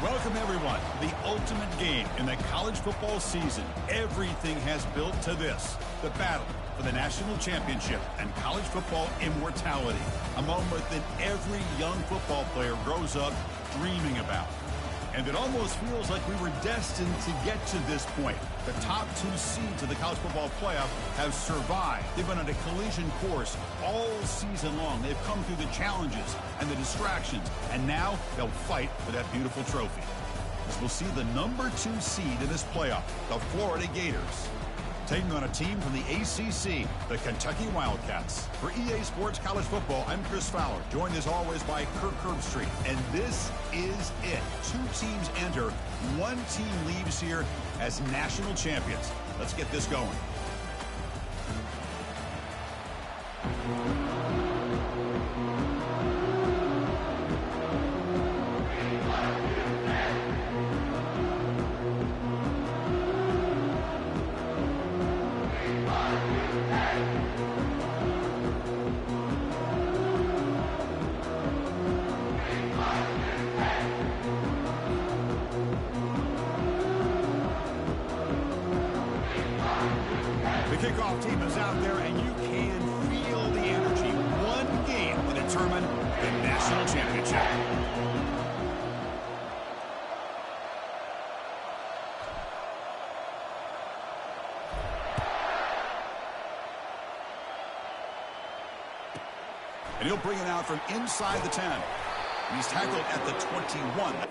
Welcome, everyone, to the ultimate game in the college football season. Everything has built to this, the battle for the national championship and college football immortality, a moment that every young football player grows up dreaming about. And it almost feels like we were destined to get to this point. The top two seeds of the college football playoff have survived. They've been on a collision course all season long. They've come through the challenges and the distractions, and now they'll fight for that beautiful trophy. As we'll see the number 2 seed in this playoff, the Florida Gators, taking on a team from the ACC, the Kentucky Wildcats. For EA Sports College Football, I'm Chris Fowler, joined as always by Kirk Herbstreit. And this is it. 2 teams enter, 1 team leaves here as national champions. Let's get this going. The kickoff team is out there, and you can feel the energy. One game will determine the national championship. And he'll bring it out from inside the 10. And he's tackled at the 21.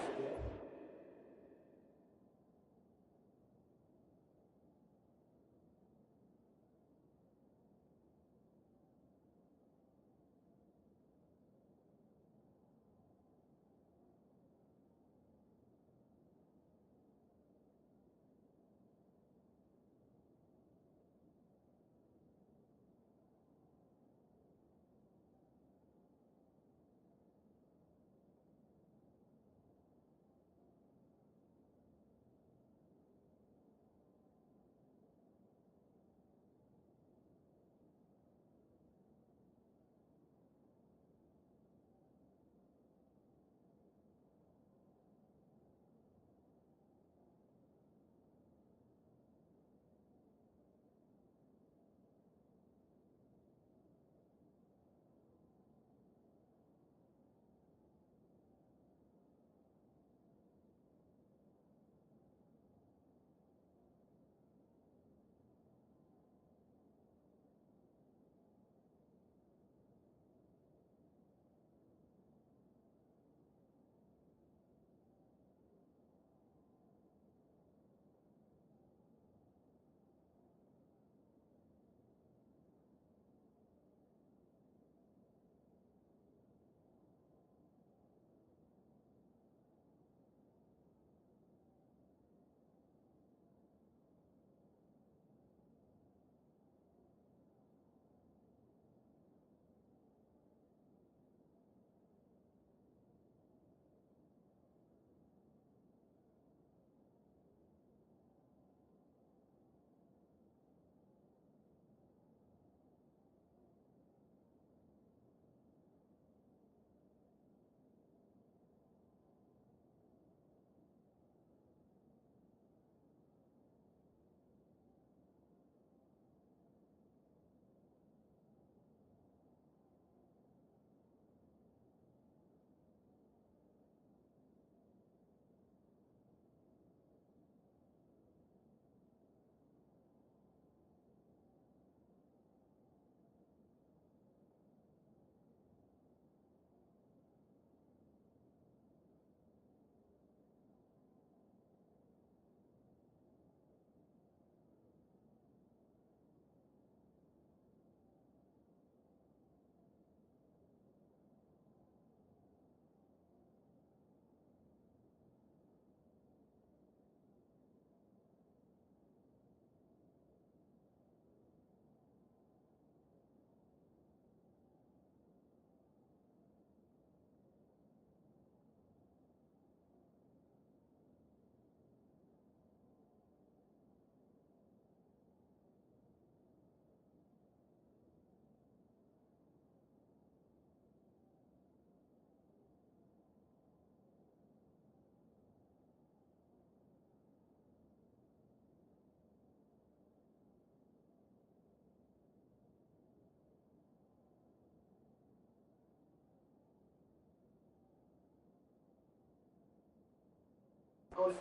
First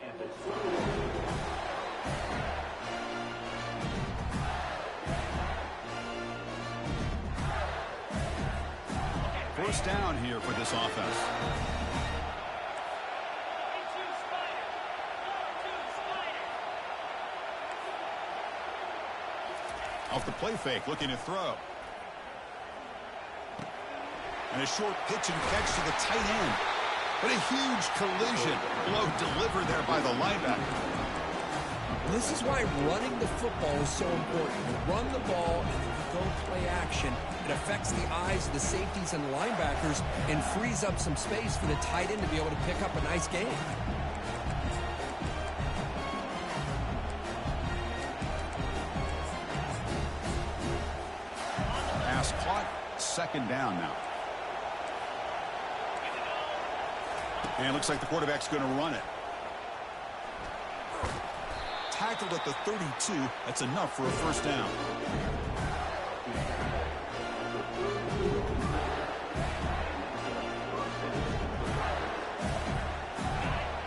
down here for this offense. Off the play fake, looking to throw. And a short pitch and catch to the tight end. But a huge collision. Blow delivered there by the linebacker. This is why running the football is so important. You run the ball and then you go play action. It affects the eyes of the safeties and linebackers and frees up some space for the tight end to be able to pick up a nice gain. Pass caught. Second down now. And it looks like the quarterback's going to run it. Tackled at the 32. That's enough for a first down.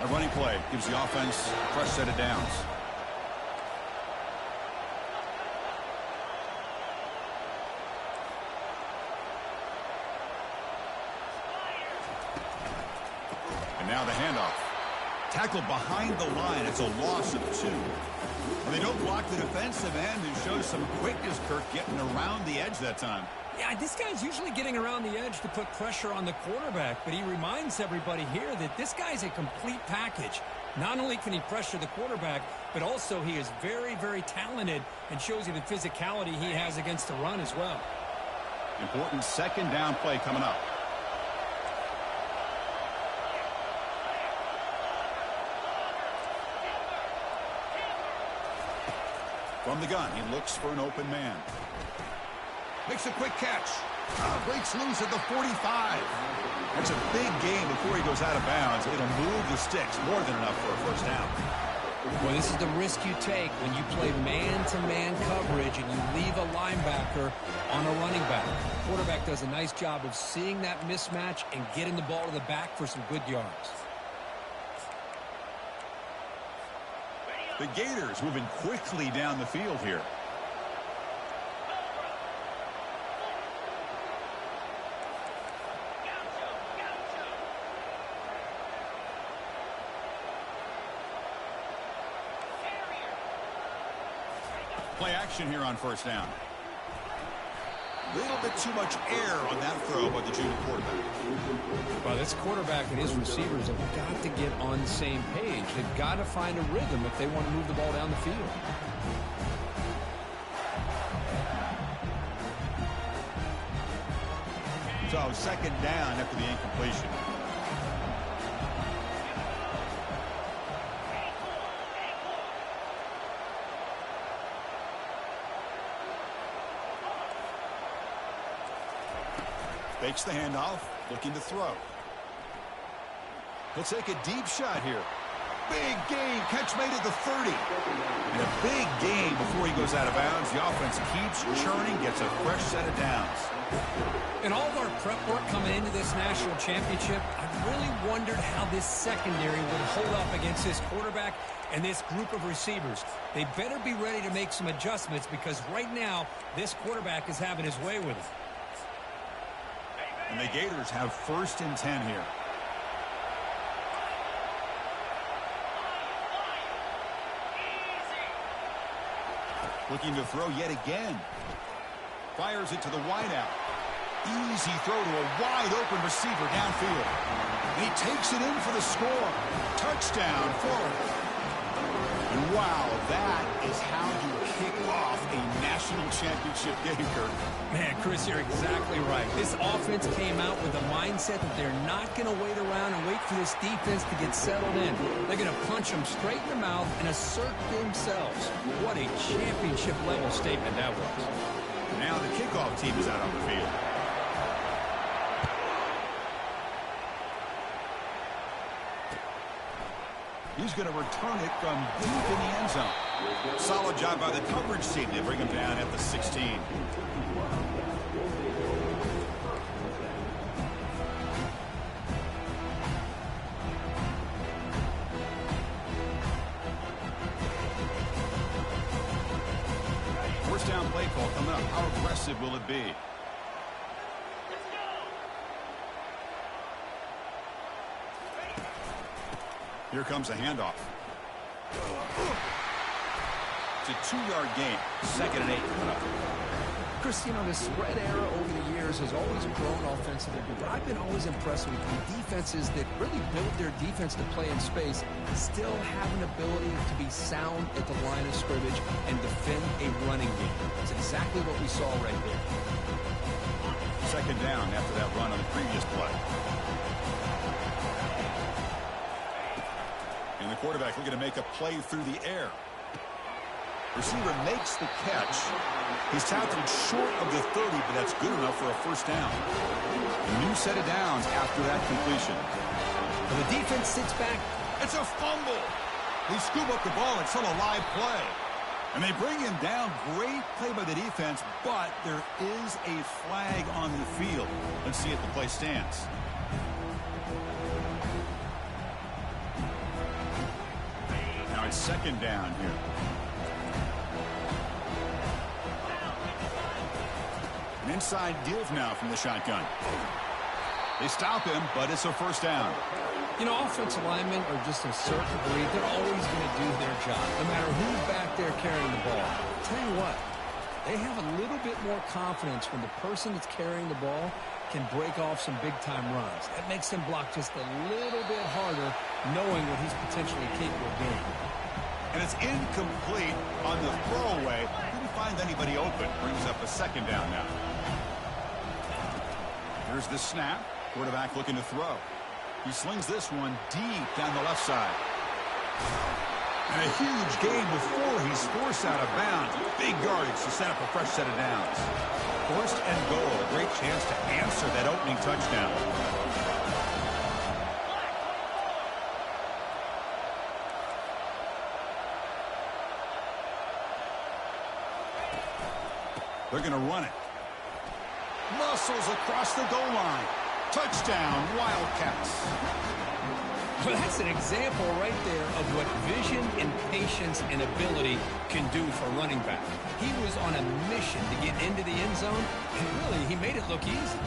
A running play gives the offense a fresh set of downs. And now the handoff. Tackled behind the line. It's a loss of 2. Well, they don't block the defensive end, who shows some quickness, Kirk, getting around the edge that time. Yeah, this guy's usually getting around the edge to put pressure on the quarterback, but he reminds everybody here that this guy's a complete package. Not only can he pressure the quarterback, but also he is very, very talented and shows you the physicality he has against the run as well. Important second down play coming up. From the gun, he looks for an open man. Makes a quick catch. Breaks loose at the 45. That's a big gain before he goes out of bounds. It'll move the sticks, more than enough for a first down. Well, this is the risk you take when you play man-to-man coverage and you leave a linebacker on a running back. The quarterback does a nice job of seeing that mismatch and getting the ball to the back for some good yards. The Gators moving quickly down the field here. Play action here on first down. A little bit too much air on that throw by the junior quarterback. Well, this quarterback and his receivers have got to get on the same page. They've got to find a rhythm if they want to move the ball down the field. So second down after the incompletion. Fakes the handoff, looking to throw. He'll take a deep shot here. Big gain, catch made at the 30. And a big gain before he goes out of bounds. The offense keeps churning, gets a fresh set of downs. In all of our prep work coming into this national championship, I really wondered how this secondary would hold up against this quarterback and this group of receivers. They better be ready to make some adjustments because right now, this quarterback is having his way with it. And the Gators have first and 10 here. Looking to throw yet again. Fires it to the wideout. Easy throw to a wide-open receiver downfield. And he takes it in for the score. Touchdown, Florida. And wow, that is how you kick off a national championship game, Kirk. Man, Chris, you're exactly right. This offense came out with a mindset that they're not going to wait around and wait for this defense to get settled in. They're going to punch them straight in the mouth and assert themselves. What a championship-level statement that was. Now the kickoff team is out on the field. He's going to return it from deep in the end zone. Solid job by the coverage team. They bring him down at the 16. First down play call coming up. How aggressive will it be? Here comes a handoff. It's a 2-yard gain. 2nd and 8 coming up. Chris, you know, the spread era over the years has always grown offensively, but I've been always impressed with defenses that really build their defense to play in space, still have an ability to be sound at the line of scrimmage and defend a running game. It's exactly what we saw right there. 2nd down after that run on the previous play. And the quarterback looking to make a play through the air. Receiver makes the catch. He's tackled short of the 30, but that's good enough for a first down. A new set of downs after that completion. And the defense sits back. It's a fumble. They scoop up the ball. It's still a live play. And they bring him down. Great play by the defense, but there is a flag on the field. Let's see if the play stands. Now it's 2nd down here. An inside give now from the shotgun. They stop him, but it's a first down. You know, offensive linemen are just a certain breed. They're always going to do their job, no matter who's back there carrying the ball. I'll tell you what, they have a little bit more confidence when the person that's carrying the ball can break off some big-time runs. That makes him block just a little bit harder, knowing what he's potentially capable of doing. And it's incomplete on the throwaway. Didn't find anybody open. Brings up a 2nd down now. Here's the snap. Quarterback looking to throw. He slings this one deep down the left side. And a huge gain before he's forced out of bounds. Big yardage to set up a fresh set of downs. 1st and goal. A great chance to answer that opening touchdown. They're going to run it. Muscles across the goal line. Touchdown, Wildcats. Well, that's an example right there of what vision and patience and ability can do for a running back. He was on a mission to get into the end zone, and really, he made it look easy.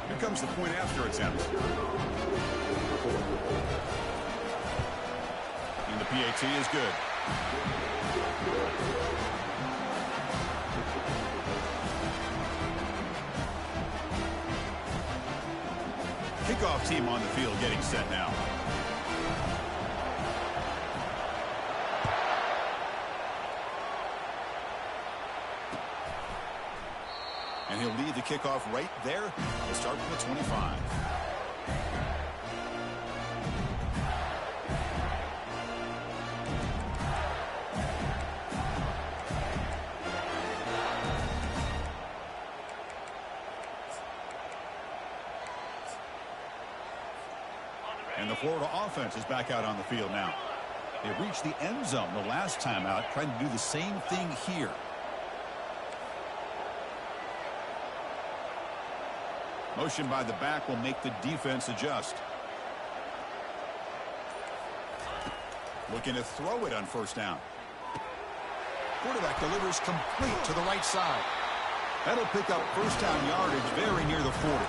Here comes the point after attempt. And the PAT is good. Kickoff team on the field getting set now. And he'll lead the kickoff right there. We'll start from the 25. And the Florida offense is back out on the field now. They reached the end zone the last time out, trying to do the same thing here. Motion by the back will make the defense adjust. Looking to throw it on first down. Quarterback delivers complete to the right side. That'll pick up first down yardage very near the 40.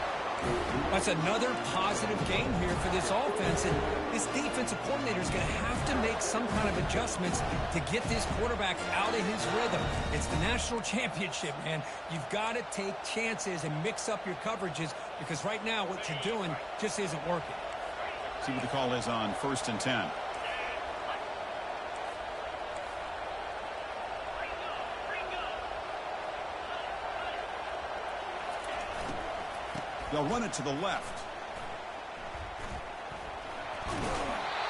That's another positive game here for this offense, and this defensive coordinator is going to have to make some kind of adjustments to get this quarterback out of his rhythm. It's the national championship, man. You've got to take chances and mix up your coverages, because right now what you're doing just isn't working. See what the call is on 1st and 10. They'll run it to the left.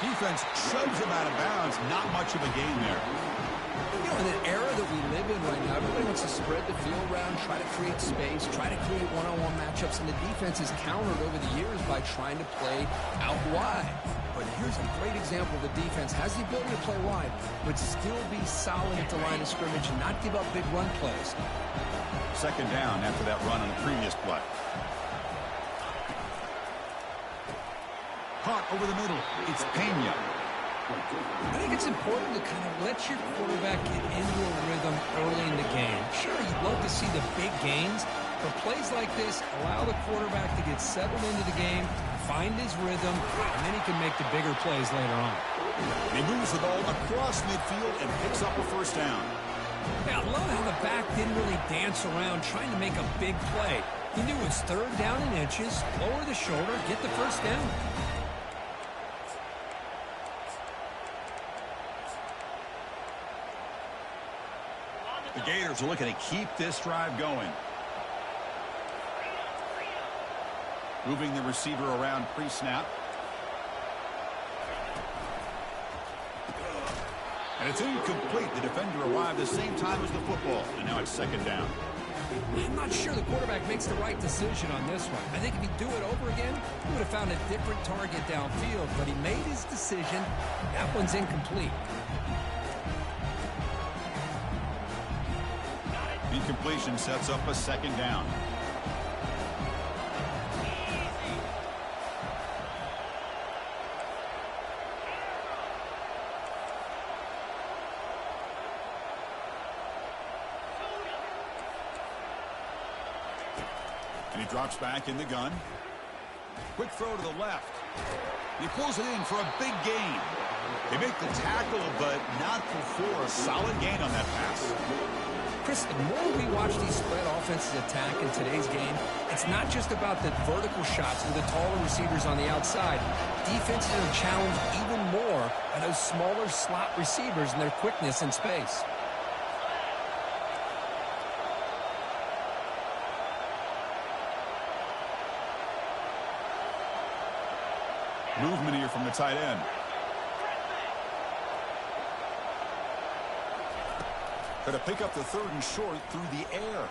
Defense shoves him out of bounds. Not much of a gain there. You know, in an era that we live in right now, everybody wants to spread the field around, try to create space, try to create one-on-one matchups, and the defense is countered over the years by trying to play out wide. But here's a great example. The defense has the ability to play wide, but still be solid at the line of scrimmage and not give up big run plays. 2nd down after that run on the previous play. Caught over the middle. It's Pena. I think it's important to kind of let your quarterback get into a rhythm early in the game. Sure, you'd love to see the big gains, but plays like this allow the quarterback to get settled into the game, find his rhythm, and then he can make the bigger plays later on. He moves the ball across midfield and picks up a first down. Yeah, I love how the back didn't really dance around trying to make a big play. He knew it's third down in inches, lower the shoulder, get the first down. The Gators are looking to keep this drive going. Moving the receiver around pre-snap. And it's incomplete. The defender arrived the same time as the football. And now it's second down. I'm not sure the quarterback makes the right decision on this one. I think if he'd do it over again, he would have found a different target downfield. But he made his decision. That one's incomplete. Incompletion sets up a second down. And he drops back in the gun. Quick throw to the left. He pulls it in for a big gain. They make the tackle, but not before a solid gain on that pass. Chris, the more we watch these spread offenses attack in today's game, it's not just about the vertical shots with the taller receivers on the outside. Defenses are challenged even more by those smaller slot receivers and their quickness in space. Movement here from the tight end. Got to pick up the third and short through the air.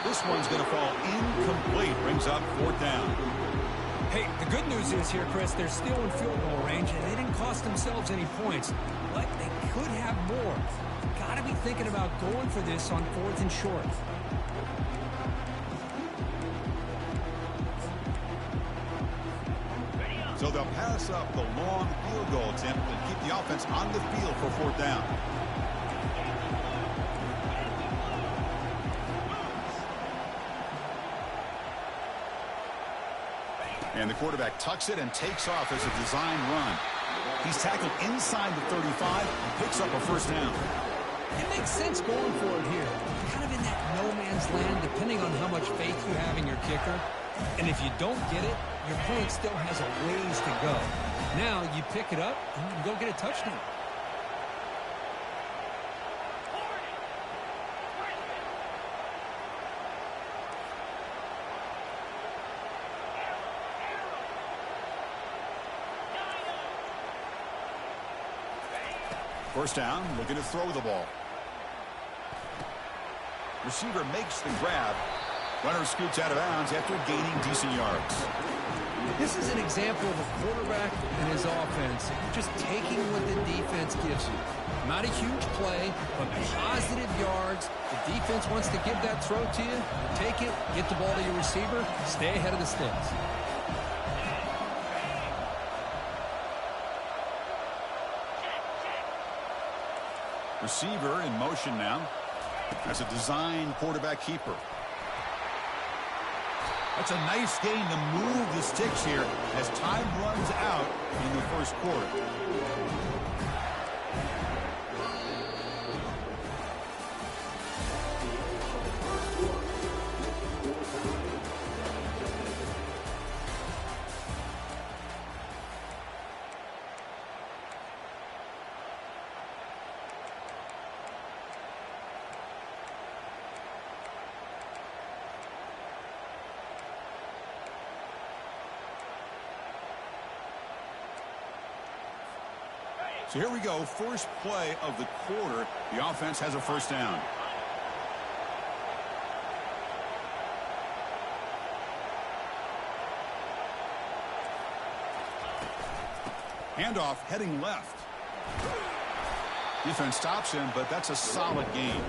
This one's going to fall incomplete. Brings up fourth down. Hey, the good news is here, Chris, they're still in field goal range, and they didn't cost themselves any points. But they could have more. Got to be thinking about going for this on fourth and short. So they'll pass up the long field goal attempt and keep the offense on the field for fourth down. And the quarterback tucks it and takes off as a design run. He's tackled inside the 35 and picks up a first down. It makes sense going for it here. Kind of in that no man's land, depending on how much faith you have in your kicker. And if you don't get it, your opponent still has a ways to go. Now you pick it up and you can go get a touchdown. First down, looking to throw the ball. Receiver makes the grab. Runner scoots out of bounds after gaining decent yards. This is an example of a quarterback and his offense just taking what the defense gives you. Not a huge play, but positive yards. The defense wants to give that throw to you. You take it, get the ball to your receiver, stay ahead of the sticks. Receiver in motion now as a design quarterback keeper. That's a nice gain to move the sticks here as time runs out in the first quarter. So here we go, first play of the quarter. The offense has a first down. Handoff heading left. Defense stops him, but that's a solid gain.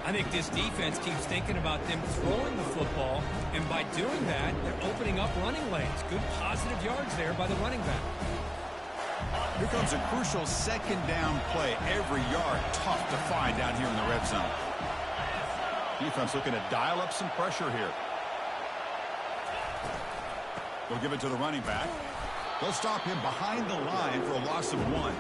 I think this defense keeps thinking about them throwing the football, and by doing that, they're opening up running lanes. Good positive yards there by the running back. Here comes a crucial second down play. Every yard tough to find down here in the red zone. Defense looking to dial up some pressure here. They'll give it to the running back. They'll stop him behind the line for a loss of 1.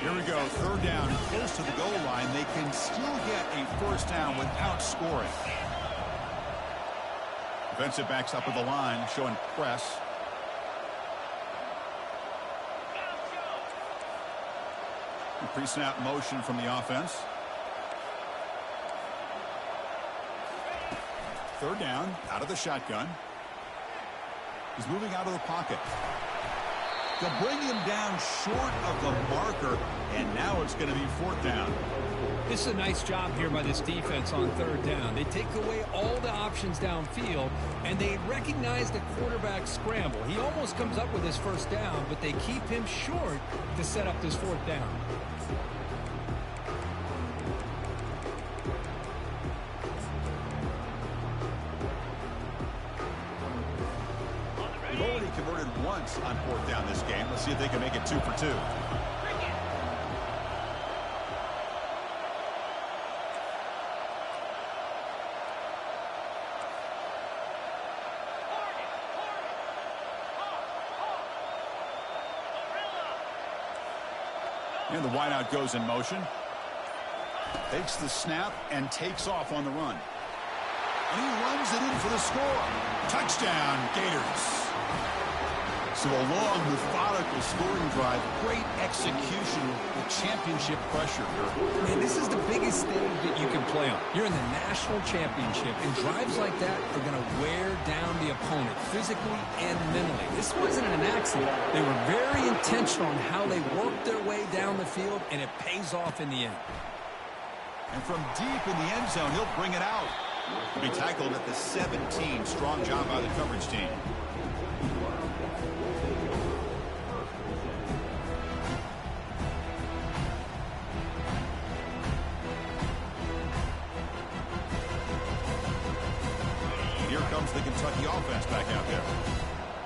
Here we go, third down and close to the goal line. They can still get a first down without scoring. Defensive backs up at the line, showing press. Pre-snap motion from the offense. Third down, out of the shotgun. He's moving out of the pocket. They'll bring him down short of the marker, and now it's going to be fourth down. This is a nice job here by this defense on third down. They take away all the options downfield, and they recognize the quarterback scramble. He almost comes up with his first down, but they keep him short to set up this fourth down. They've already converted once on fourth down this game. Let's see if they can make it 2 for 2. And the wideout goes in motion. Takes the snap and takes off on the run. And he runs it in for the score. Touchdown, Gators. So a long, methodical scoring drive. Great execution with championship pressure. And this is the biggest stage that you can play on. You're in the national championship, and drives like that are going to wear down the opponent physically and mentally. This wasn't an accident. They were very intentional on how they worked their way down the field, and it pays off in the end. And from deep in the end zone, he'll bring it out. He'll be tackled at the 17. Strong job by the coverage team. Here comes the Kentucky offense back out there.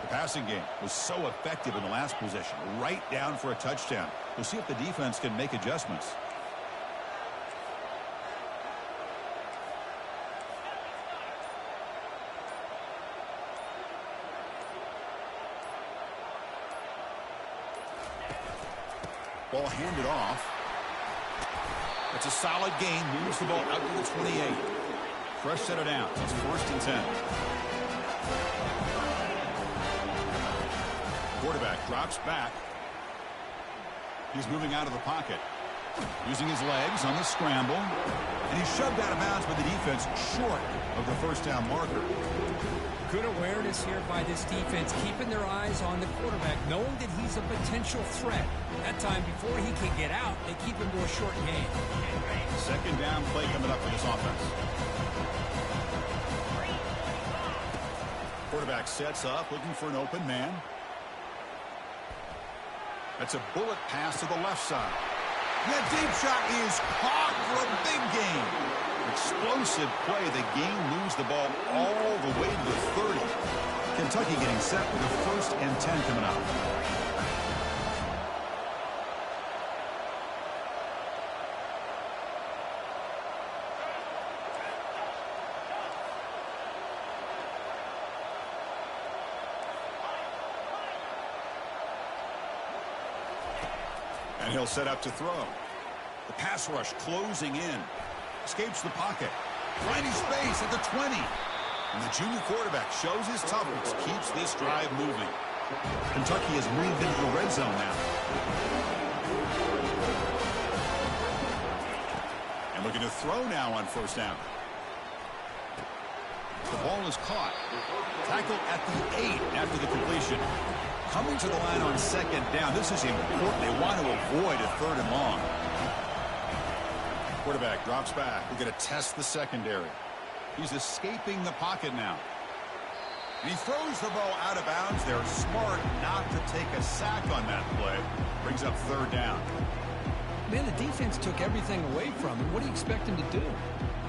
The passing game was so effective in the last possession, right down for a touchdown. We'll see if the defense can make adjustments. Ball handed off. It's a solid gain. Moves the ball out to the 28. Fresh set of downs. It's 1st and 10. Quarterback drops back. He's moving out of the pocket. Using his legs on the scramble. And he's shoved out of bounds by the defense short of the first down marker. Good awareness here by this defense, keeping their eyes on the quarterback, knowing that he's a potential threat. That time, before he can get out, they keep him to a short gain. Second down play coming up for this offense. Quarterback sets up, looking for an open man. That's a bullet pass to the left side. That deep shot is caught for a big gain. Explosive play. The game moves the ball all the way to the 30. Kentucky getting set with a 1st and 10 coming up. And he'll set up to throw. The pass rush closing in. Escapes the pocket. Finding space at the 20. And the junior quarterback shows his toughness. Keeps this drive moving. Kentucky has moved into the red zone now. And looking to throw now on first down. The ball is caught. Tackle at the 8 after the completion. Coming to the line on second down. This is important. They want to avoid a 3rd and long. Quarterback drops back. We're going to test the secondary. He's escaping the pocket now. And he throws the ball out of bounds. They're smart not to take a sack on that play. Brings up 3rd down. Man, the defense took everything away from him. What do you expect him to do?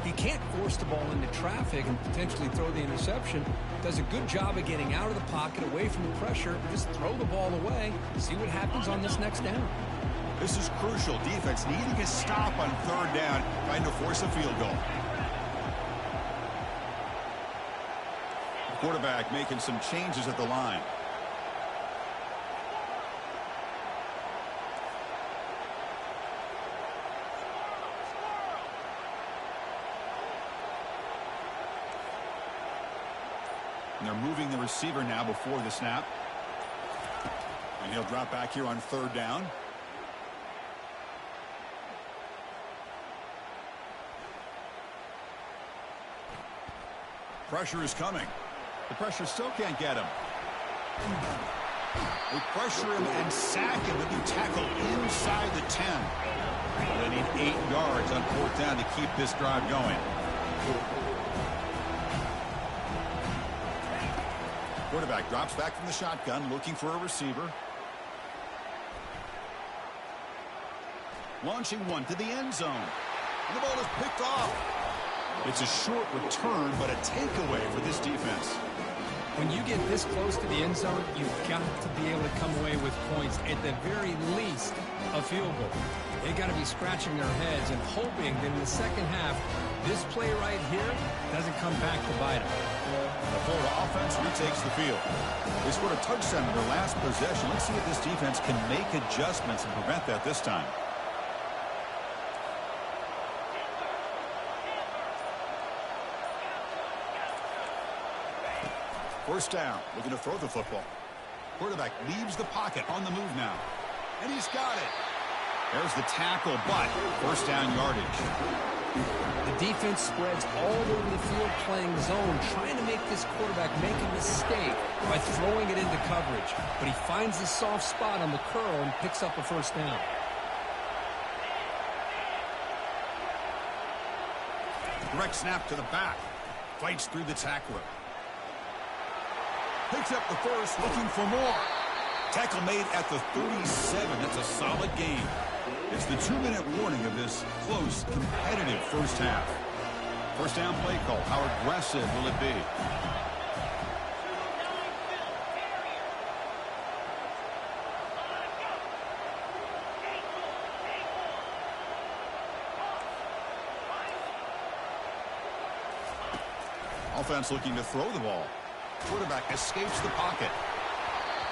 He can't force the ball into traffic and potentially throw the interception. Does a good job of getting out of the pocket, away from the pressure. Just throw the ball away. See what happens on this next down. This is crucial. Defense needing a stop on third down, trying to force a field goal. The quarterback making some changes at the line. And they're moving the receiver now before the snap. And he'll drop back here on third down. Pressure is coming. The pressure still can't get him. They pressure him and sack him with the tackle inside the 10. They need 8 yards on fourth down to keep this drive going. Quarterback drops back from the shotgun, looking for a receiver. Launching one to the end zone. And the ball is picked off. It's a short return, but a takeaway for this defense. When you get this close to the end zone, you've got to be able to come away with points. At the very least, a field goal. They got to be scratching their heads and hoping that in the second half, this play right here doesn't come back to bite them. The Florida offense retakes the field. They scored a touchdown in their last possession. Let's see if this defense can make adjustments and prevent that this time. First down, looking to throw the football. Quarterback leaves the pocket on the move now. And he's got it. There's the tackle, but first down yardage. The defense spreads all over the field playing zone, trying to make this quarterback make a mistake by throwing it into coverage. But he finds the soft spot on the curl and picks up a first down. Direct snap to the back. Fights through the tackler. Picks up the first, looking for more. Tackle made at the 37. That's a solid gain. It's the 2-minute warning of this close, competitive first half. First down play call. How aggressive will it be? Offense looking to throw the ball. Quarterback escapes the pocket.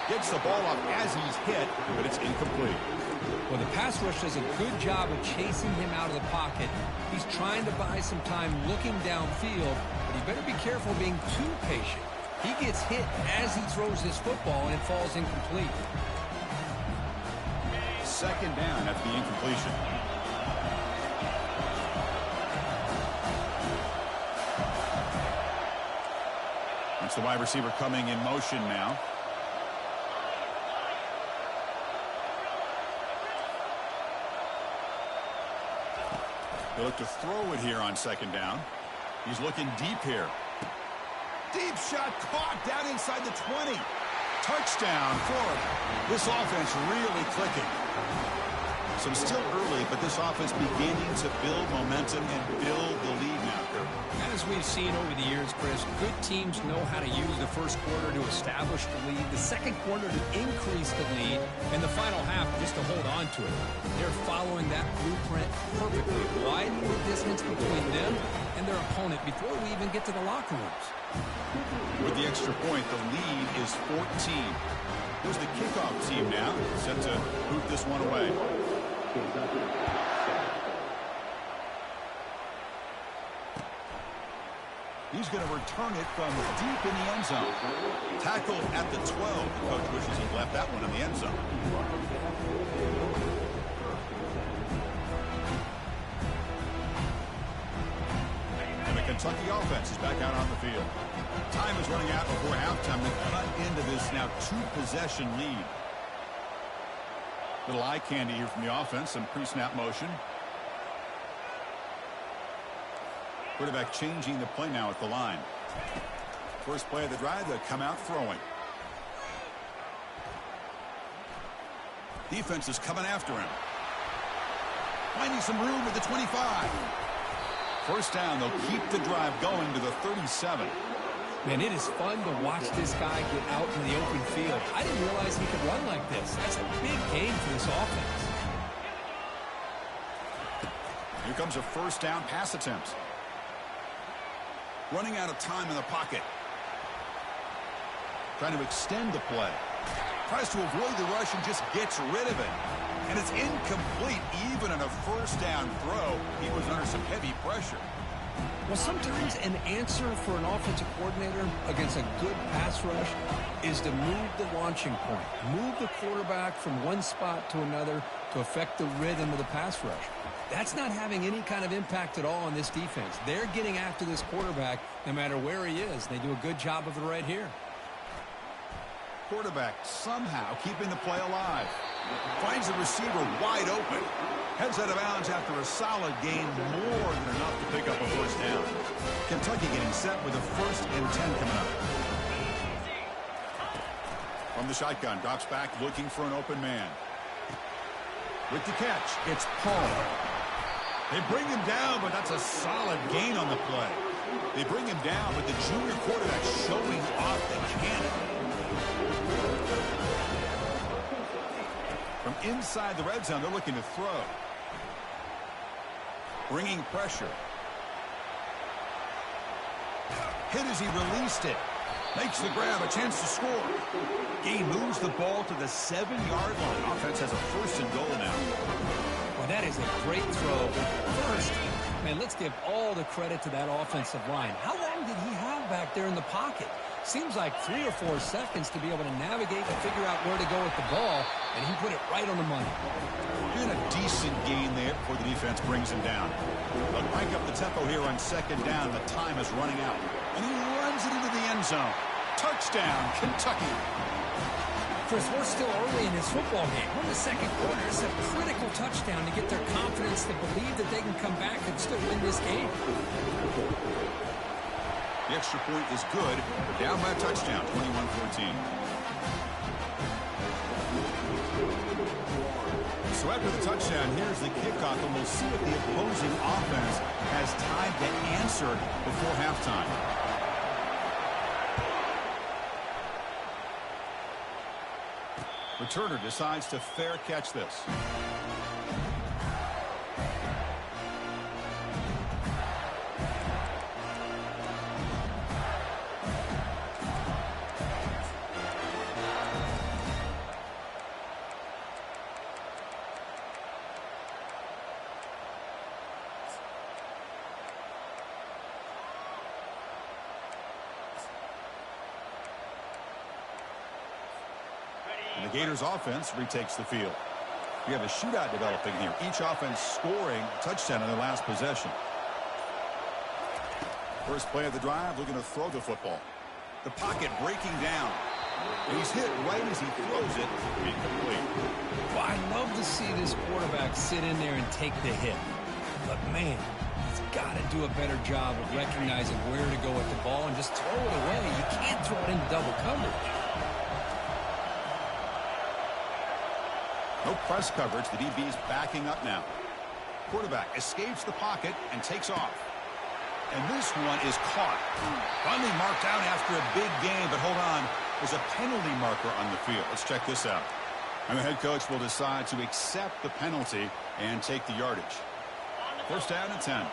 Gets the ball up as he's hit, but it's incomplete. Well, the pass rush does a good job of chasing him out of the pocket. He's trying to buy some time looking downfield, but he better be careful being too patient. He gets hit as he throws this football, and it falls incomplete. Second down after the incompletion. It's the wide receiver coming in motion now. They look to throw it here on second down. He's looking deep here. Deep shot caught down inside the 20. Touchdown, Florida. This offense really clicking. So still early, but this offense beginning to build momentum and build the lead now. As we've seen over the years, Chris, good teams know how to use the first quarter to establish the lead, the second quarter to increase the lead, and the final half just to hold on to it. They're following that blueprint perfectly, widening the distance between them and their opponent before we even get to the locker rooms. With the extra point, the lead is 14. Here's the kickoff team now, set to boot this one away. He's going to return it from deep in the end zone. Tackled at the 12. The coach wishes he left that one in the end zone. And the Kentucky offense is back out on the field. Time is running out before halftime to cut into this now 2-possession lead. Little eye candy here from the offense. Some pre-snap motion. Quarterback changing the play now at the line. First play of the drive, they come out throwing. Defense is coming after him. finding some room at the 25. First down, they'll keep the drive going to the 37. Man, it is fun to watch this guy get out in the open field. I didn't realize he could run like this. That's a big gain for this offense. Here comes a first down pass attempt. Running out of time in the pocket. Trying to extend the play. Tries to avoid the rush and just gets rid of it. And it's incomplete even on a first down throw. He was under some heavy pressure. Well, sometimes an answer for an offensive coordinator against a good pass rush is to move the launching point. Move the quarterback from one spot to another to affect the rhythm of the pass rush. That's not having any kind of impact at all on this defense. They're getting after this quarterback no matter where he is. They do a good job of it right here. Quarterback somehow keeping the play alive. Finds the receiver wide open. Heads out of bounds after a solid gain, more than enough to pick up a first down. Kentucky getting set with a 1st and 10 coming up. From the shotgun, drops back looking for an open man. With the catch, it's Paul. They bring him down, but that's a solid gain on the play. They bring him down, but the junior quarterback showing off the cannon. From inside the red zone, they're looking to throw. Bringing pressure. Hit as he released it. Makes the grab, a chance to score. Gain moves the ball to the 7-yard line. Offense has a 1st and goal now. Well, that is a great throw. But first, man, let's give all the credit to that offensive line. How long did he have back there in the pocket? Seems like 3 or 4 seconds to be able to navigate and figure out where to go with the ball, and he put it right on the money. And a decent gain there before the defense brings him down. They'll crank up the tempo here on 2nd down. The time is running out. And he runs it into the end zone. Touchdown, Kentucky. Chris, we're still early in this football game. We're in the 2nd quarter. It's a critical touchdown to get their confidence to believe that they can come back and still win this game. The extra point is good. Down by a touchdown, 21-14. So after the touchdown, here's the kickoff, and we'll see if the opposing offense has time to answer before halftime. Returner decides to fair catch this. And the Gators offense retakes the field. We have a shootout developing here. Each offense scoring a touchdown in their last possession. First play of the drive, looking to throw the football. The pocket breaking down. And he's hit right as he throws it. Incomplete. Well, I love to see this quarterback sit in there and take the hit. But, man, he's got to do a better job of recognizing where to go with the ball and just throw it away. You can't throw it into double coverage. No press coverage. The DB's backing up now. Quarterback escapes the pocket and takes off. And this one is caught. Finally marked out after a big gain, but hold on. There's a penalty marker on the field. Let's check this out. And the head coach will decide to accept the penalty and take the yardage. First down and 10.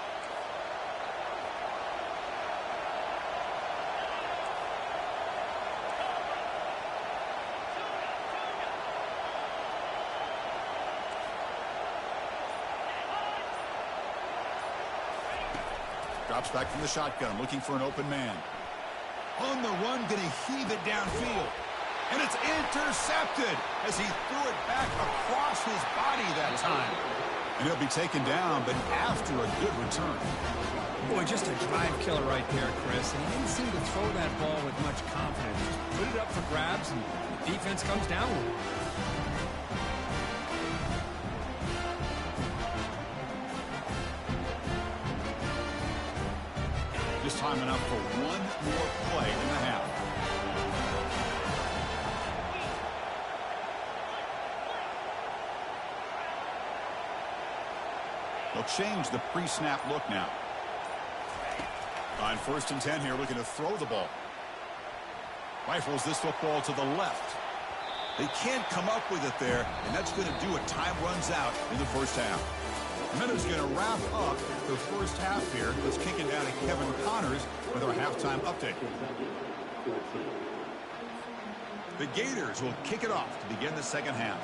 Drops back from the shotgun, looking for an open man. On the run, going to heave it downfield. And it's intercepted as he threw it back across his body that time. And he'll be taken down, but after a good return. Boy, just a drive killer right there, Chris. And he didn't seem to throw that ball with much confidence. Just put it up for grabs, and the defense comes down with it. Just time enough for one more play in the half. They'll change the pre-snap look now. On 1st and 10 here, looking to throw the ball. Rifles this football to the left. They can't come up with it there, and that's going to do it. Time runs out in the first half. Minute's going to wrap up the first half here. Let's kick it down to Kevin Connors with our halftime update. The Gators will kick it off to begin the second half.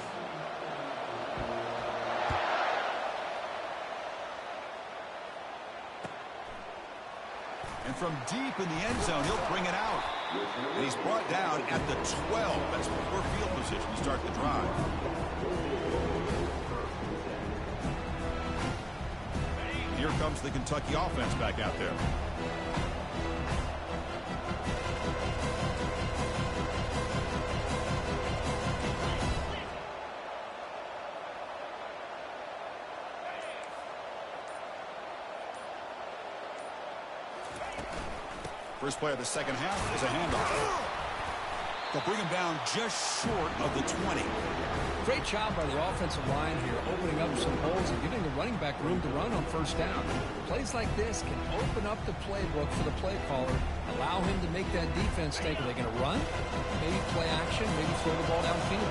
And from deep in the end zone, he'll bring it out. And he's brought down at the 12. That's poor field position to start the drive. Here comes the Kentucky offense back out there. First play of the second half is a handoff. They'll bring him down just short of the 20. Great job by the offensive line here, opening up some holes and giving the running back room to run on first down. Plays like this can open up the playbook for the play caller, allow him to make that defense think, are they going to run? Maybe play action, maybe throw the ball downfield.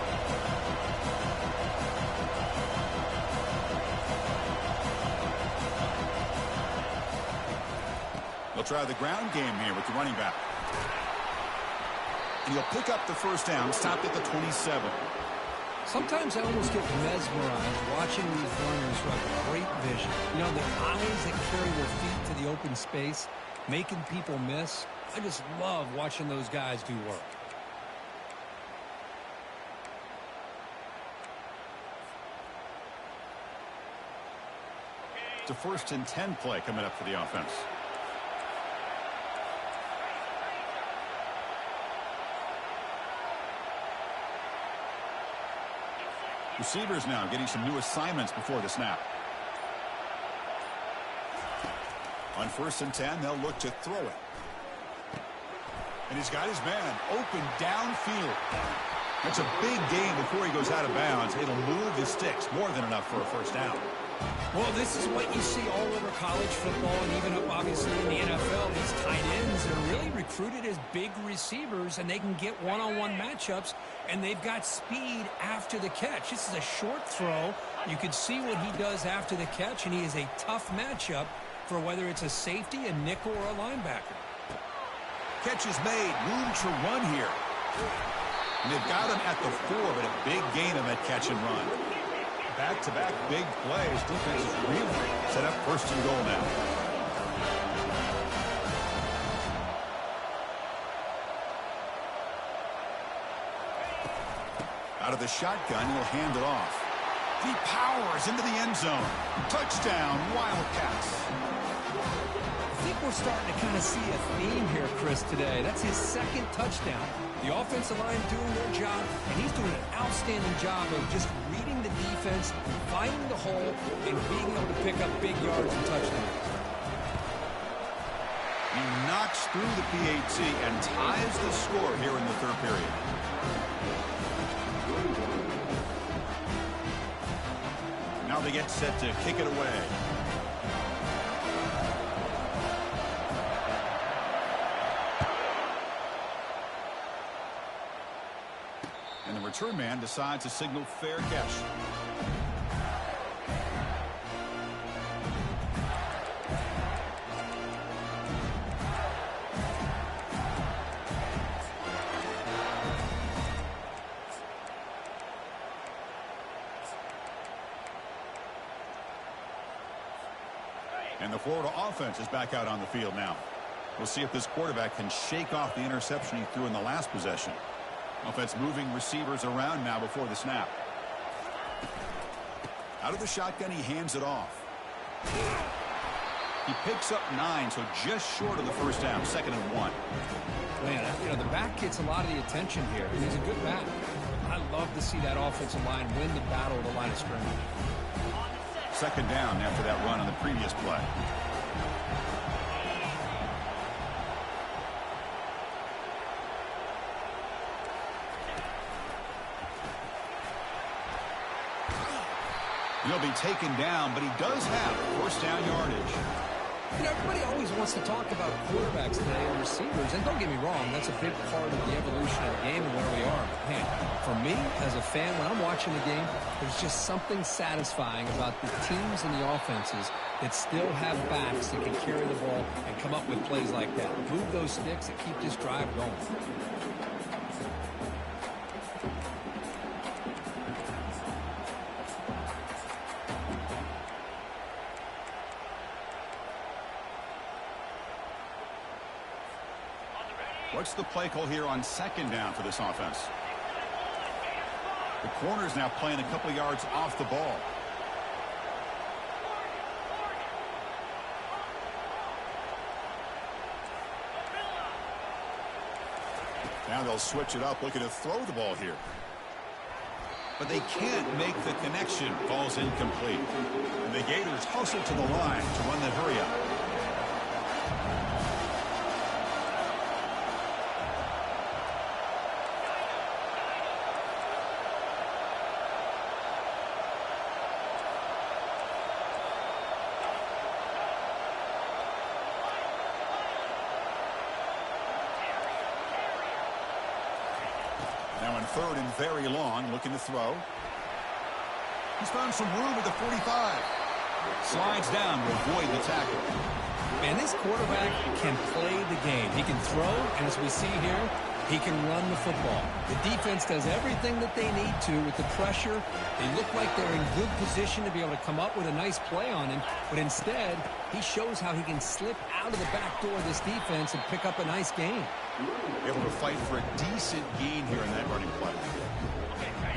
They'll try the ground game here with the running back. And he'll pick up the first down, stopped at the 27. Sometimes I almost get mesmerized watching these runners who have great vision. You know, the eyes that carry their feet to the open space, making people miss. I just love watching those guys do work. It's a 1st and 10 play coming up for the offense. Receivers now getting some new assignments before the snap. On 1st and 10, they'll look to throw it. And he's got his man open downfield. That's a big gain before he goes out of bounds. It'll move the sticks, more than enough for a first down. Well, this is what you see all over college football and even up, obviously, in the NFL. These tight ends are really recruited as big receivers, and they can get one-on-one matchups, and they've got speed after the catch. This is a short throw. You can see what he does after the catch, and he is a tough matchup for whether it's a safety, a nickel, or a linebacker. Catch is made. Room to run here. And they've got him at the 4, but a big gain on that catch and run. Back-to-back big plays. Defense is really set up 1st and goal now. Out of the shotgun, he'll hand it off. He powers into the end zone. Touchdown, Wildcats. I think we're starting to kind of see a theme here, Chris, today. That's his 2nd touchdown. The offensive line doing their job, and he's doing an outstanding job of just reading the defense, finding the hole, and being able to pick up big yards and touchdowns. He knocks through the PAT and ties the score here in the 3rd period. Now they get set to kick it away. And the return man decides to signal fair catch. And the Florida offense is back out on the field now. We'll see if this quarterback can shake off the interception he threw in the last possession. Offense moving receivers around now before the snap. Out of the shotgun, he hands it off. He picks up 9, so just short of the first down, 2nd and 1. Man, you know, the back gets a lot of the attention here. He's a good back. I love to see that offensive line win the battle of the line of scrimmage. 2nd down after that run on the previous play. He'll be taken down, but he does have first down yardage. You know, everybody always wants to talk about quarterbacks today and receivers, and don't get me wrong, that's a big part of the evolution of the game and where we are. But, man, for me, as a fan, when I'm watching the game, there's just something satisfying about the teams and the offenses that still have backs that can carry the ball and come up with plays like that. Move those sticks and keep this drive going. What's the play call here on second down for this offense? The corner's now playing a couple yards off the ball. Now they'll switch it up, looking to throw the ball here. But they can't make the connection. Ball's incomplete. And the Gators hustle to the line to run the hurry-up. Now in third and very long, looking to throw. He's found some room at the 45. Slides down to avoid the tackle. Man, this quarterback can play the game. He can throw, and as we see here, he can run the football. The defense does everything that they need to with the pressure. They look like they're in good position to be able to come up with a nice play on him, but instead, he shows how he can slip out of the back door of this defense and pick up a nice gain. Able to fight for a decent gain here in that running play.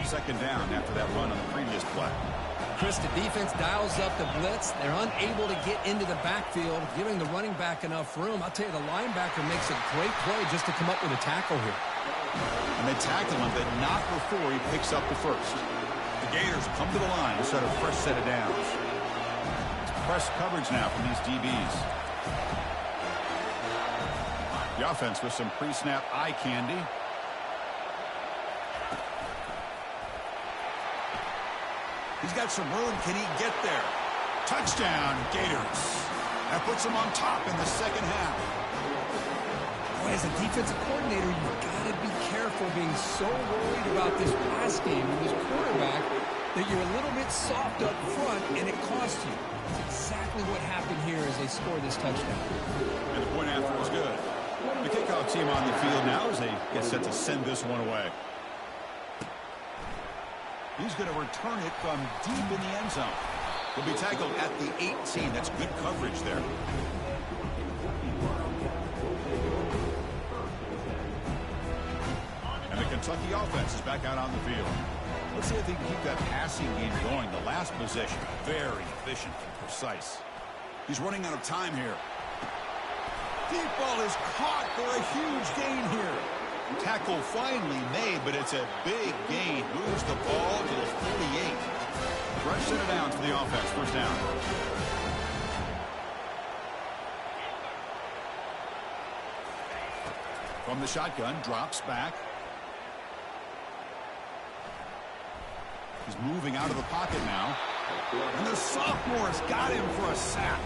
Second down after that run on the previous play. Chris, the defense dials up the blitz. They're unable to get into the backfield, giving the running back enough room. I'll tell you, the linebacker makes a great play just to come up with a tackle here. And they tackle him, but not before he picks up the first. The Gators come to the line to set a fresh set of downs. It's press coverage now from these DBs. The offense with some pre-snap eye candy. He's got some room. Can he get there? Touchdown, Gators. That puts him on top in the second half. Boy, as a defensive coordinator, you've got to be careful being so worried about this pass game with this quarterback that you're a little bit soft up front, and it costs you. It's exactly what happened here as they score this touchdown. And the point after was good. The kickoff team on the field now as they get set to send this one away. He's going to return it from deep in the end zone. He'll be tackled at the 18. That's good coverage there. And the Kentucky offense is back out on the field. Let's see if they can keep that passing game going. The last possession, very efficient and precise. He's running out of time here. Deep ball is caught for a huge gain here. Tackle finally made, but it's a big gain. Moves the ball to the 48. Fresh set of downs for the offense. First down. From the shotgun, drops back. He's moving out of the pocket now. And the sophomore's got him for a sack.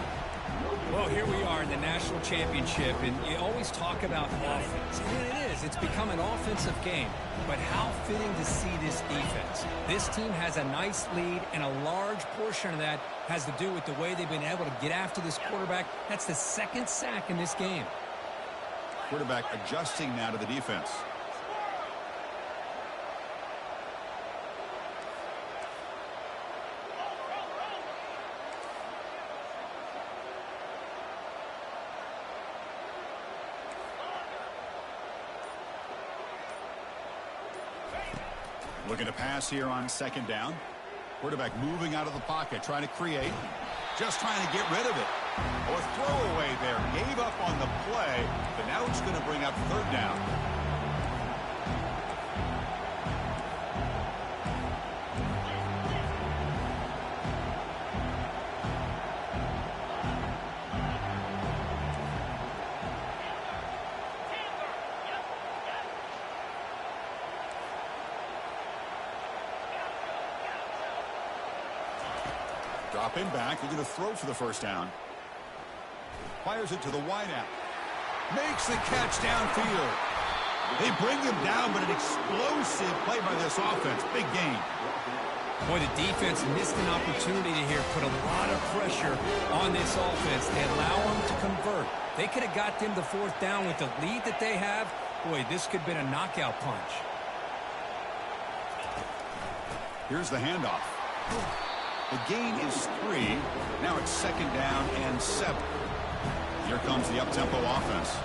Well, here we are in the national championship, and you always talk about offense. And it is. It's become an offensive game. But how fitting to see this defense. This team has a nice lead, and a large portion of that has to do with the way they've been able to get after this quarterback. That's the second sack in this game. Quarterback adjusting now to the defense. Looking to pass here on second down. Quarterback moving out of the pocket, trying to create. Just trying to get rid of it. Oh, a throwaway there. Gave up on the play, but now it's going to bring up third down. Dropping back. They're going to throw for the first down. Fires it to the wideout. Makes the catch downfield. They bring him down, but an explosive play by this offense. Big gain. Boy, the defense missed an opportunity to here put a lot of pressure on this offense. They allow them to convert. They could have got them the fourth down with the lead that they have. Boy, this could have been a knockout punch. Here's the handoff. The gain is 3. Now it's second down and 7. Here comes the up-tempo offense.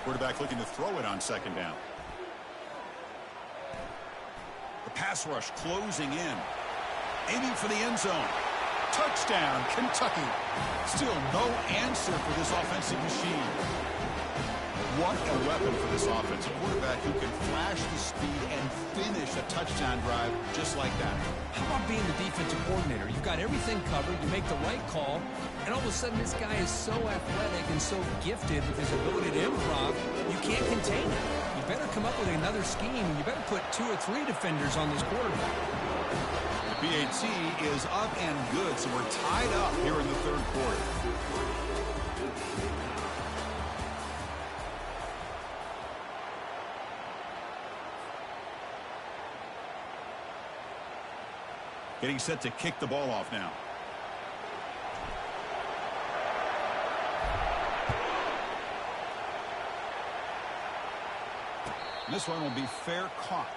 Quarterback looking to throw it on second down. The pass rush closing in. Aiming for the end zone. Touchdown, Kentucky. Still no answer for this offensive machine. What a weapon for this offense. A quarterback who can flash the speed and finish a touchdown drive just like that. How about being the defensive coordinator? You've got everything covered. You make the right call. And all of a sudden, this guy is so athletic and so gifted with his ability to improv, you can't contain him. You better come up with another scheme, and you better put 2 or 3 defenders on this quarterback. The PAT is up and good, so we're tied up here in the third quarter. Getting set to kick the ball off now. This one will be fair caught.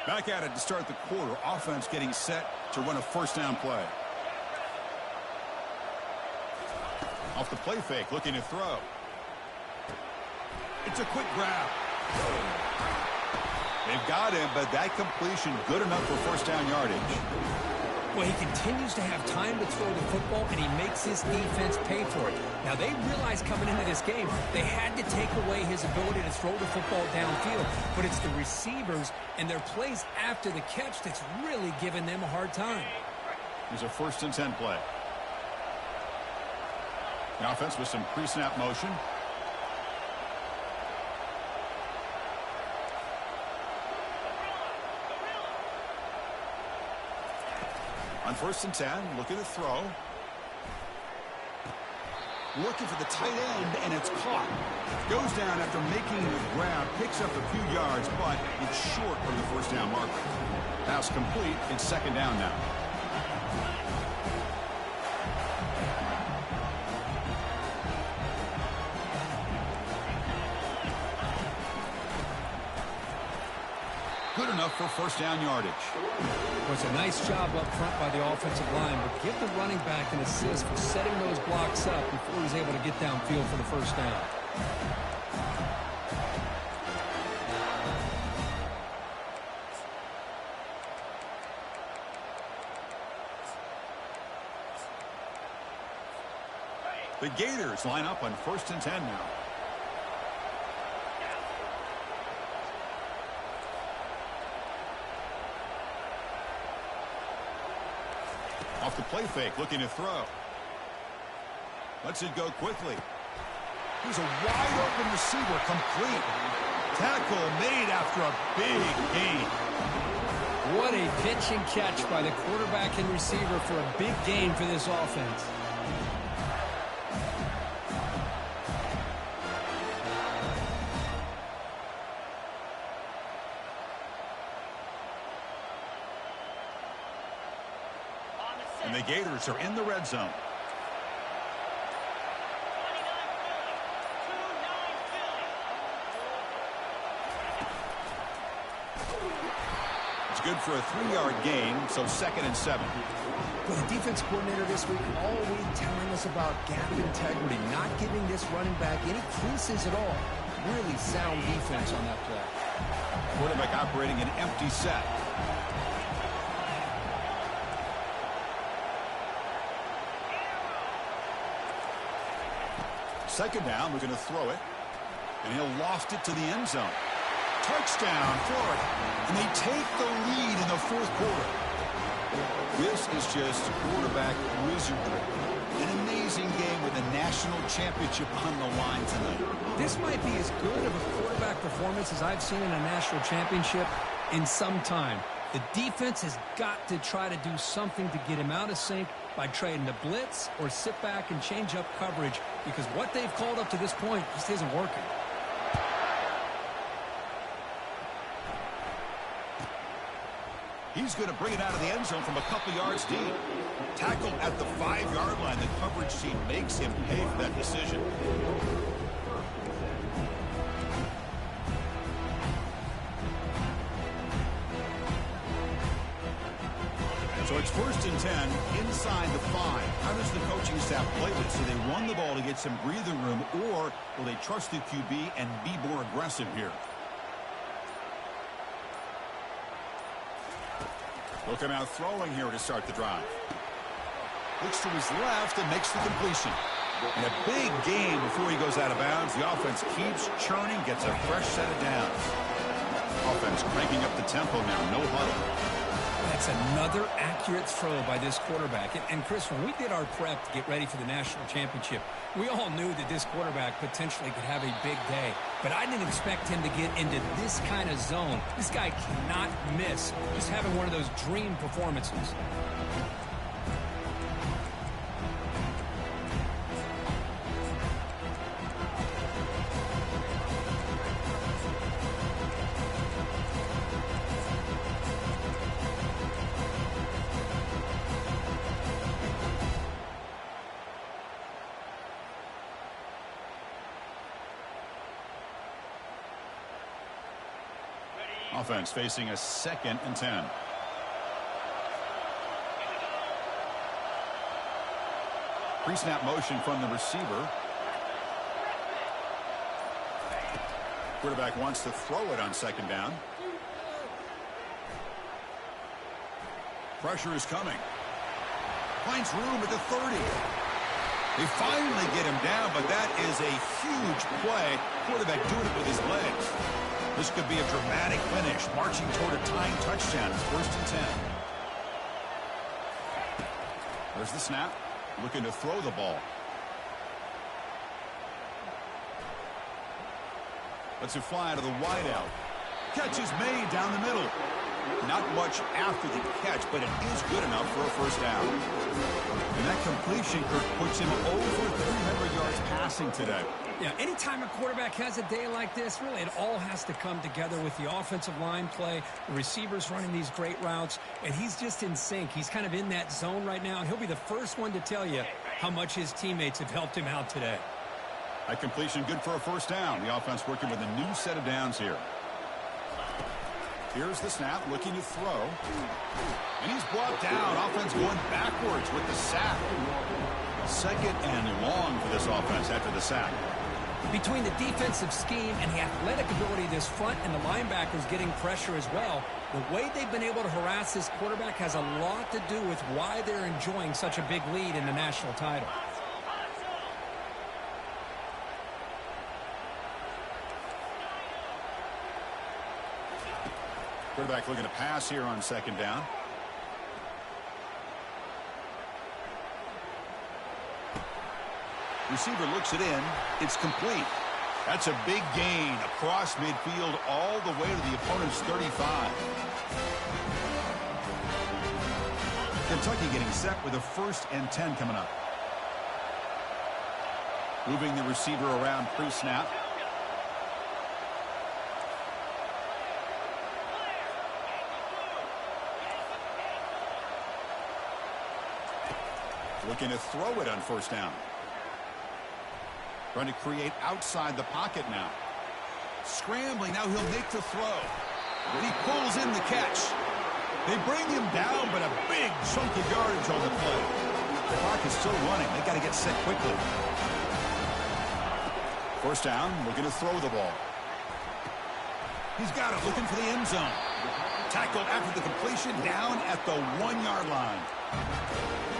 Back at it to start the quarter. Offense getting set to run a first down play. Off the play fake, looking to throw. It's a quick grab. They've got him, but that completion good enough for first down yardage. Well, he continues to have time to throw the football, and he makes his defense pay for it. Now, they realized coming into this game they had to take away his ability to throw the football downfield, but it's the receivers and their plays after the catch that's really giving them a hard time. Here's a 1st and 10 play. The offense with some pre-snap motion. On 1st and 10, looking to throw. Looking for the tight end, and it's caught. Goes down after making the grab, picks up a few yards, but it's short of the first down marker. Pass complete. It's second down now. Good enough for first down yardage. Well, it's a nice job up front by the offensive line, but give the running back an assist for setting those blocks up before he's able to get downfield for the first down. The Gators line up on 1st and 10 now. Off the play fake, looking to throw. Lets it go quickly. Here's a wide open receiver, complete. Tackle made after a big gain. What a pitch and catch by the quarterback and receiver for a big gain for this offense. And the Gators are in the red zone. It's good for a 3-yard gain, so 2nd and 7. Well, the defense coordinator this week all week telling us about gap integrity, not giving this running back any creases at all. Really sound defense on that play. Quarterback operating an empty set. Second down, we're going to throw it. And he'll loft it to the end zone. Touchdown, Florida. And they take the lead in the 4th quarter. This is just quarterback wizardry. An amazing game with a national championship on the line tonight. This might be as good of a quarterback performance as I've seen in a national championship in some time. The defense has got to try to do something to get him out of sync by trading the blitz or sit back and change up coverage, because what they've called up to this point just isn't working. He's going to bring it out of the end zone from a couple yards deep. Tackled at the 5-yard line. The coverage team makes him pay for that decision. So it's 1st and 10 inside the 5. How does the coaching staff play this? Do they run the ball to get some breathing room, or will they trust the QB and be more aggressive here? Looking out throwing here to start the drive. Looks to his left and makes the completion. And a big gain before he goes out of bounds. The offense keeps churning, gets a fresh set of downs. Offense cranking up the tempo now, no huddle. That's another accurate throw by this quarterback. And Chris, when we did our prep to get ready for the national championship, we all knew that this quarterback potentially could have a big day. But I didn't expect him to get into this kind of zone. This guy cannot miss. Just having one of those dream performances. Offense facing a 2nd and 10. Pre-snap motion from the receiver. Quarterback wants to throw it on 2nd down. Pressure is coming. Finds room at the 30. They finally get him down, but that is a huge play. Quarterback doing it with his legs. This could be a dramatic finish, marching toward a tying touchdown. It's 1st and 10. There's the snap. Looking to throw the ball. Lets it fly to the wideout. Catch is made down the middle. Not much after the catch, but it is good enough for a 1st down. And that completion, Kirk, puts him over 300 yards passing today. Yeah, anytime a quarterback has a day like this, really it all has to come together with the offensive line play, the receivers running these great routes, and he's just in sync. He's kind of in that zone right now, and he'll be the first one to tell you how much his teammates have helped him out today. That completion good for a 1st down. The offense working with a new set of downs here. Here's the snap, looking to throw. And he's brought down. Offense going backwards with the sack. 2nd and long for this offense after the sack. Between the defensive scheme and the athletic ability of this front and the linebackers getting pressure as well, the way they've been able to harass this quarterback has a lot to do with why they're enjoying such a big lead in the national title. Quarterback looking to pass here on 2nd down. Receiver looks it in. It's complete. That's a big gain across midfield all the way to the opponent's 35. Kentucky getting set with a 1st and 10 coming up. Moving the receiver around pre-snap. Looking to throw it on 1st down. Trying to create outside the pocket now. Scrambling, now he'll make the throw. But he pulls in the catch. They bring him down, but a big chunk of yardage on the play. The clock is still running. They got to get set quickly. First down, looking to throw the ball. He's got it, looking for the end zone. Tackled after the completion, down at the 1-yard line.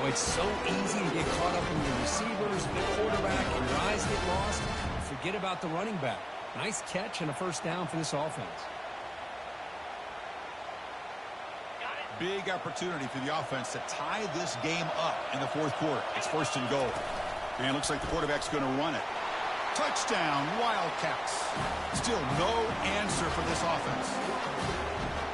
Oh, it's so easy to get caught up in the receivers, the quarterback, and your eyes get lost. Forget about the running back. Nice catch and a first down for this offense. Big opportunity for the offense to tie this game up in the fourth quarter. It's first and goal. And it looks like the quarterback's going to run it. Touchdown, Wildcats. Still no answer for this offense.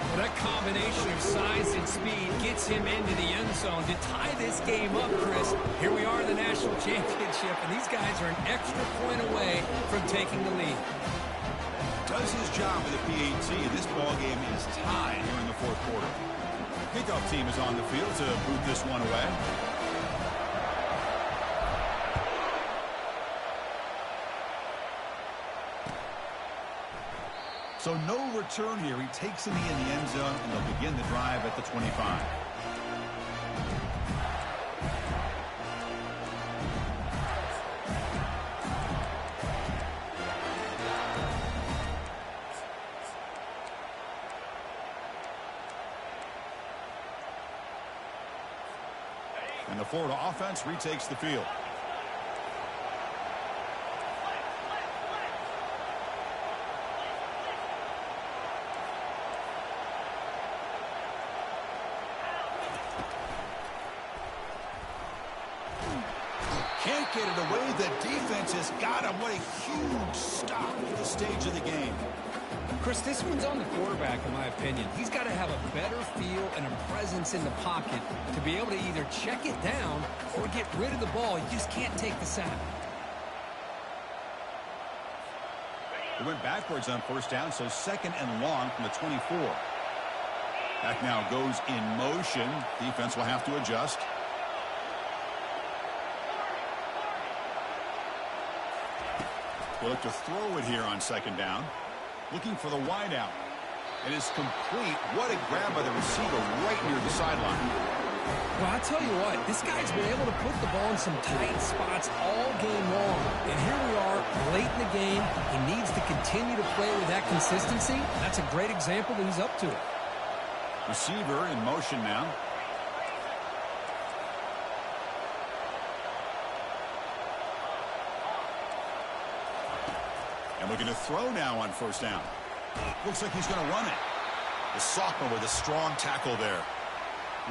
Well, that combination of size and speed gets him into the end zone to tie this game up, Chris. Here we are in the national championship, and these guys are an extra point away from taking the lead. Does his job with the PAT, and this ball game is tied here in the fourth quarter. Kickoff team is on the field to boot this one away. So no return here. He takes it in the end zone, and they'll begin the drive at the 25. And the Florida offense retakes the field. Can't get it away. The defense has got him. What a huge stop at the stage of the game. Chris, this one's on the quarterback, in my opinion. He's got to have a better feel and a presence in the pocket to be able to either check it down or get rid of the ball. You just can't take the sack. He went backwards on first down, so second and long from the 24. Back now goes in motion. Defense will have to adjust. We'll look to throw it here on second down. Looking for the wideout. It is complete. What a grab by the receiver right near the sideline. Well, I tell you what, this guy's been able to put the ball in some tight spots all game long. And here we are late in the game. He needs to continue to play with that consistency. That's a great example that he's up to it. Receiver in motion now. And looking to throw now on first down. Looks like he's going to run it. The sophomore with a strong tackle there.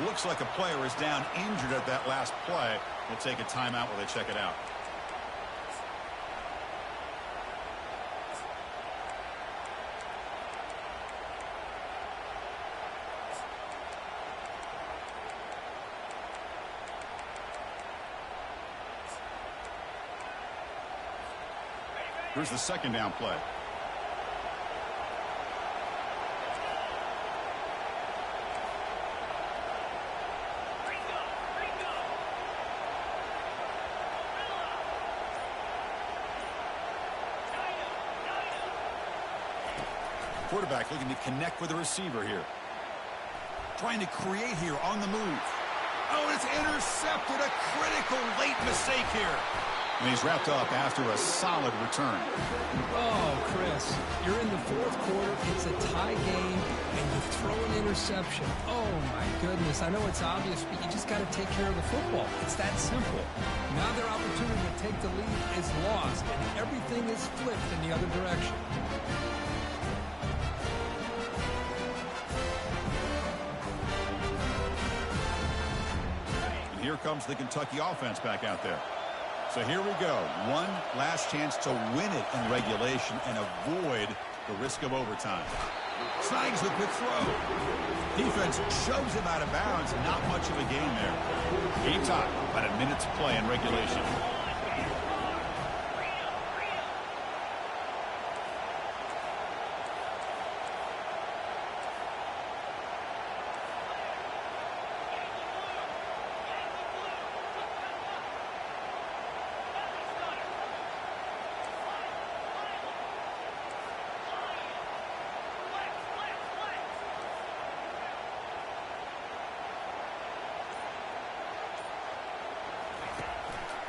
Looks like a player is down injured at that last play. We'll take a timeout while they check it out. Here's the second down play. Quarterback looking to connect with the receiver here. Trying to create here on the move. Oh, it's intercepted. A critical late mistake here. And he's wrapped up after a solid return. Oh, Chris, you're in the fourth quarter. It's a tie game, and you throw an interception. Oh, my goodness. I know it's obvious, but you just got to take care of the football. It's that simple. Now their opportunity to take the lead is lost, and everything is flipped in the other direction. And here comes the Kentucky offense back out there. So here we go. One last chance to win it in regulation and avoid the risk of overtime. Snags the quick throw. Defense shoves him out of bounds. Not much of a game there. Game time. About a minute to play in regulation.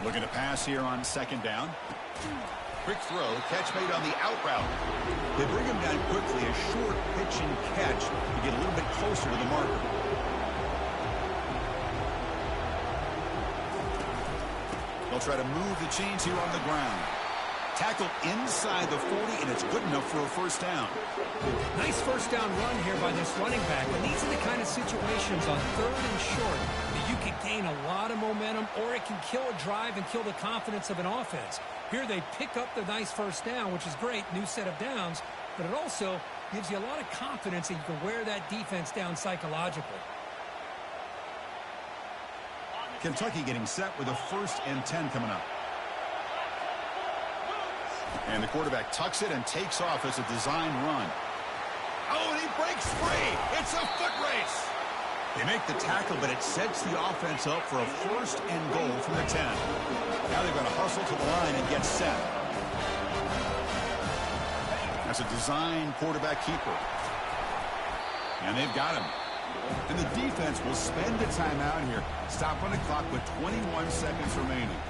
Looking to pass here on second down. Quick throw, catch made on the out route. They bring him down quickly, a short pitch and catch to get a little bit closer to the marker. They'll try to move the chains here on the ground. Tackled inside the 40, and it's good enough for a first down. Nice first down run here by this running back. And these are the kind of situations on third and short that you can gain a lot of momentum, or it can kill a drive and kill the confidence of an offense. Here they pick up the nice first down, which is great, new set of downs, but it also gives you a lot of confidence that you can wear that defense down psychologically. Kentucky getting set with a 1st and 10 coming up. And the quarterback tucks it and takes off as a design run. Oh, and he breaks free. It's a foot race. They make the tackle, but it sets the offense up for a 1st and goal from the 10. Now they're going to hustle to the line and get set. That's a design quarterback keeper. And they've got him. And the defense will spend the time out here. Stop on the clock with 21 seconds remaining.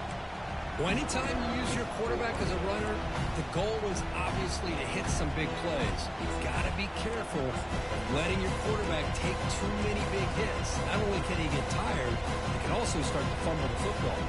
Well, anytime you use your quarterback as a runner, the goal is obviously to hit some big plays. You've got to be careful of letting your quarterback take too many big hits. Not only can he get tired, he can also start to fumble the football.